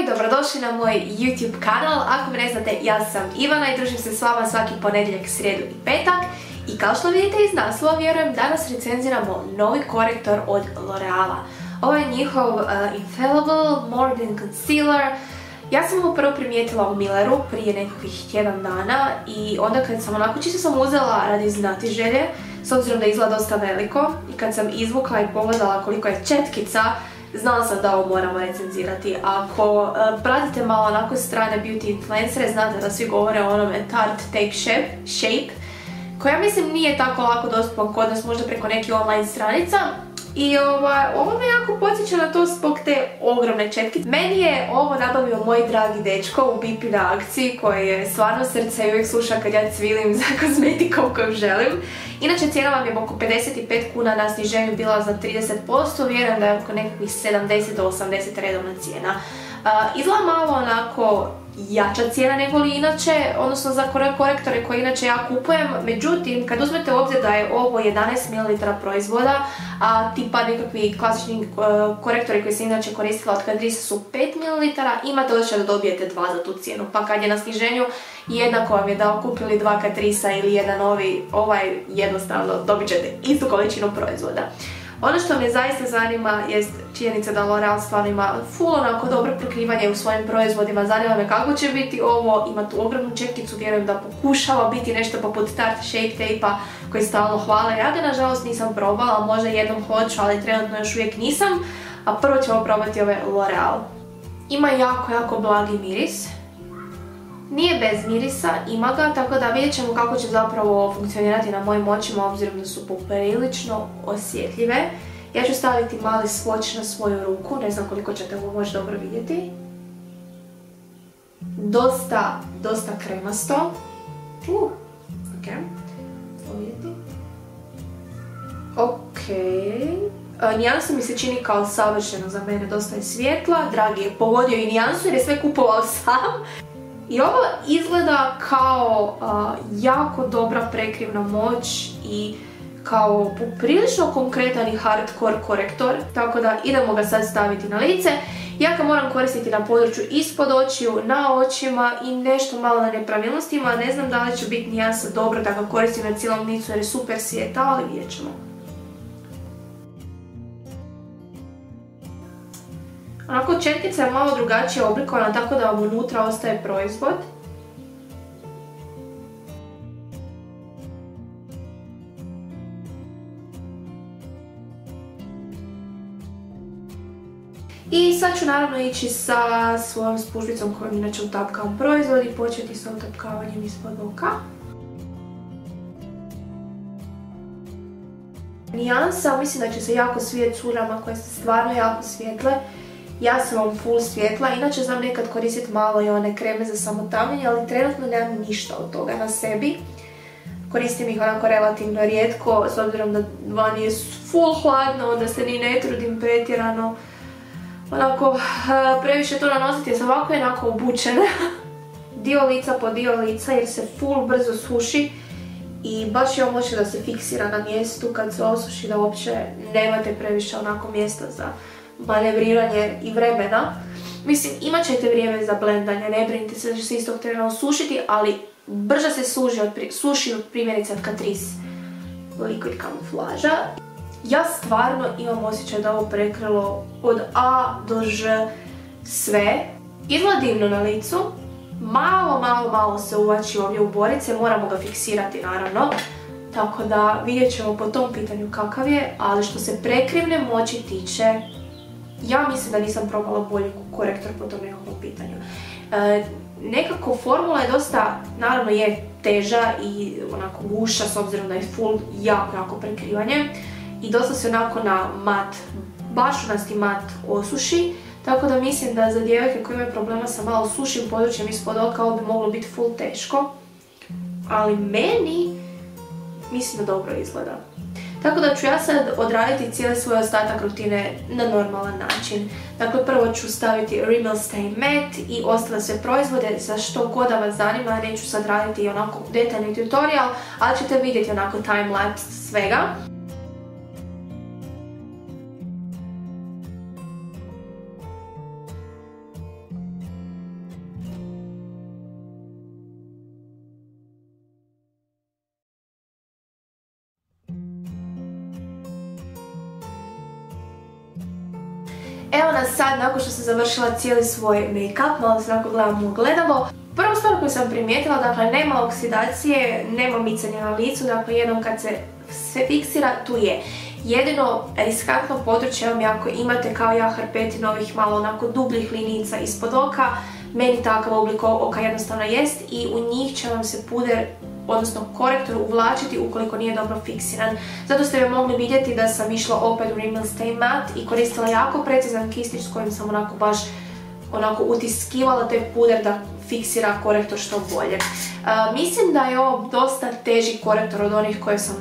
i dobrodošli na moj YouTube kanal. Ako me ne znate, ja sam Ivana i družim se s vama svaki ponedjeljak, srijedu i petak. I kao što vidite iz naslova, vjerujem, danas recenziramo novi korektor od L'Oreala. Ovo je njihov Infallible Morning Concealer. Ja sam ovo prvo primijetila u Milleru prije nekakvih tjedan dana i onda kad sam čisto sam uzela radi znatiželje, s obzirom da izgleda dosta veliko, i kad sam izvukla i pogledala koliko je četkica, znala sam da ovo moramo recenzirati. Ako pratite malo onako strane beauty influencere, znate da svi govore o onome Tarte Take Shape, koja mislim nije tako lako dostupan kod nas, možda preko nekih online stranica. I ovo me jako podsjeća na to zbog te ogromne četkice. Meni je ovo nabavio moj dragi dečko u BP na akciji, koji je stvarno srce i uvijek sluša kad ja cvilim za kozmetikom koju želim. Inače cijena vam je oko 55 kuna, na sniženju bila za 30%, vjerujem da je oko nekakvih 70 do 80 redovna cijena. Izgleda malo onako jača cijena nego li inače, odnosno za korektore koje inače ja kupujem. Međutim, kad uzmete u obzir da je ovo 11 ml proizvoda, a tipa nekakvi klasični korektori koji se inače koristila od Catrice su 5 ml, imate osjećaj da dobijete dva za tu cijenu. Pa kad je na sniženju, jednako vam je da kupili dva Catrice ili jedan ovaj, jednostavno dobit ćete istu količinu proizvoda. Ono što me zaista zanima jest činjenica da L'Oreal stvarno ima full onako dobro prekrivanje u svojim proizvodima. Zanima me kako će biti ovo, ima tu ogromnu četkicu, vjerujem da pokušava biti nešto poput Tarte Shape Tape-a koji stalno hvale. Ja ga nažalost nisam probala, možda jednom hoću, ali trenutno još uvijek nisam, a prvo ćemo probati ove L'Oreal. Ima jako blagi miris. Nije bez mirisa, ima ga, tako da vidjet ćemo kako će zapravo funkcionirati na mojim očima, obzirom da su poprilično osjetljive. Ja ću staviti mali swatch na svoju ruku, ne znam koliko ćete ovo moći dobro vidjeti. Dosta kremasto. Nijansa mi se čini kao savršeno za mene, dosta je svijetla, dragi je pogodio i nijansu jer je sve kupovao sam. I ovo izgleda kao jako dobra prekrivna moć i kao poprilično konkretan i hardcore korektor, tako da idemo ga sad staviti na lice. Ja ga moram koristiti na području ispod očiju, na očima i nešto malo na nepravilnostima. Ne znam da li će biti nijansa dobro da ga koristim na cijelom licu jer je super svijeta, ali vidjet ćemo. Onako četkica je malo drugačije oblikovana, tako da vam unutra ostaje proizvod. I sad ću naravno ići sa svojom spužvicom kojom inače utapkavam proizvod i početi sa utapkavanjem ispod oka. Nijansa, mislim da će se jako svidjeti culjama koje su stvarno jako svijetle. Ja sam vam full svjetla, inače znam nekad koristiti malo i one kreme za samotamljenje, ali trenutno nemam ništa od toga na sebi. Koristim ih onako relativno rijetko, s obzirom da vani je full hladno, onda se ni ne trudim pretjerano onako previše to nanositi jer sam ovako jednako obučena. Dio lica po dio lica jer se full brzo suši i baš imam osjećaj da se fiksira na mjestu kad se osuši, da uopće nemate previše onako mjesta za manevriranje i vremena. Mislim, imat ćete vrijeme za blendanje, ne brinite se da će se istog trena osušiti, ali brže se suši od primjerice od Catrice Liquid Camouflagea. Ja stvarno imam osjećaj da ovo prekrilo od A do Ž sve. Izgleda divno na licu, malo se uvači ovdje u borice, moramo ga fiksirati naravno. Tako da vidjet ćemo po tom pitanju kakav je, ali što se prekrivne moći tiče, ja mislim da nisam probala bolji korektor po tom nekakvom pitanju. Nekako formula je dosta, naravno je teža i onako gušća s obzirom da je full jako prekrivanje. I dosta se onako na mat, bašunasti mat osuši. Tako da mislim da za djevojke koje imaju problema sa malo sušim područjem ispod oka ovo bi moglo biti full teško. Ali meni mislim da dobro izgleda. Tako da ću ja sad odraditi cijeli svoj ostatak rutine na normalan način. Dakle, prvo ću staviti Rimmel Stay Matte i ostale sve proizvode, za što god da vas zanima. Neću sad raditi onako detaljni tutorial, ali ćete vidjeti onako timelapse svega. Evo nas sad, nakon što sam završila cijeli svoj make-up, malo se onako gledam u ogledalo. Prvu stvar koju sam primijetila, dakle nema oksidacije, nema micanja na licu, dakle jednom kad se sve fiksira, tu je. Jedino riskantno područje vam je ako imate kao ja hrpetinovih malo onako dubljih linica ispod oka, meni takav oblik oka jednostavno jest i u njih će vam se puder, odnosno korektor uvlačiti ukoliko nije dobro fiksiran. Zato ste me mogli vidjeti da sam išla opet u Rimmel Stay Matte i koristila jako precizan kistić s kojim sam onako baš utiskivala taj puder da fiksira korektor što bolje. Mislim da je ovo dosta teži korektor od onih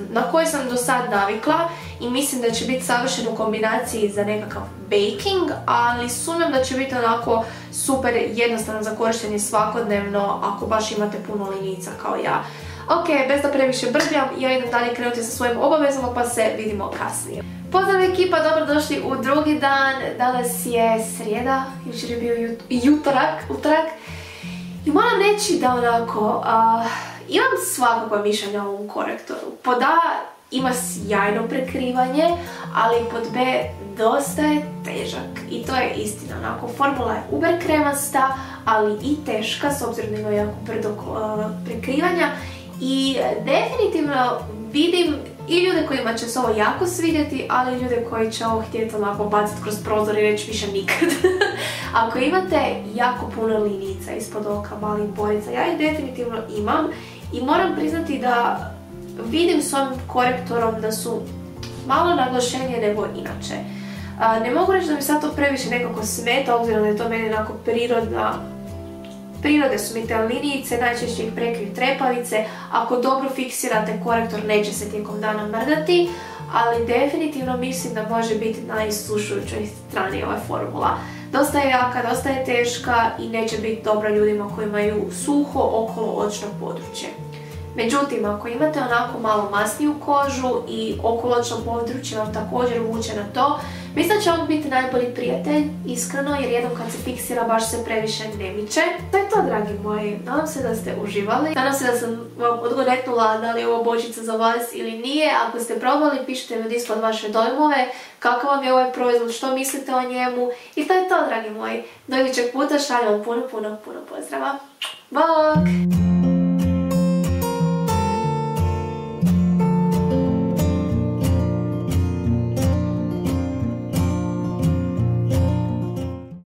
na koje sam do sad navikla i mislim da će biti savršen u kombinaciji za nekakav baking, ali sumnjam da će biti onako super jednostavno za korištenje svakodnevno ako baš imate puno linica kao ja. Ok, bez da previše brbljam, ja idem dalje krenuti sa svojim obavezama pa se vidimo kasnije. Pozdrav ekipa, dobrodošli u drugi dan. Danas je srijeda, jučer je bio utorak. I moram reći da onako, imam svakako mišljenje o ovom korektoru. Pod A ima sjajno prekrivanje, ali pod B dosta je težak. I to je istina, onako, formula je uber kremasta, ali i teška, s obzirom da ima jako brdo prekrivanja. I definitivno vidim i ljude kojima će se ovo jako svidjeti, ali i ljude koji će ovo htjeti onako baciti kroz prozor i reći više nikad. Ako imate jako puno linica ispod oka, malih borica, ja ih definitivno imam i moram priznati da vidim s ovim korektorom da su malo naglašenije nego inače. Ne mogu reći da mi sad to previše nekako smeta, obzirom da je to meni onako prirode su mi te linijice, najčešće ih prekriju trepavice. Ako dobro fiksirate korektor neće se tijekom dana mrdati, ali definitivno mislim da može biti na isušujućoj strani ova formula. Dosta je jaka, dosta je teška i neće biti dobra ljudima koji imaju suho okolo očno područje. Međutim, ako imate onako malo masniju kožu i okoločno područje vam također vuče na to, mislim da će vam biti najbolji prijatelj, iskreno, jer jednom kad se fiksira baš se previše ne miče. To je to, dragi moji, nadam se da ste uživali. Nadam se da sam vam odgonetnula da li je ovo bočica za vas ili nije. Ako ste probali, pišite mi ispod vaše dojmove, kakav vam je ovaj proizvod, što mislite o njemu. I to je to, dragi moji. Do idućeg puta, šaljem vam puno pozdrava. Bok!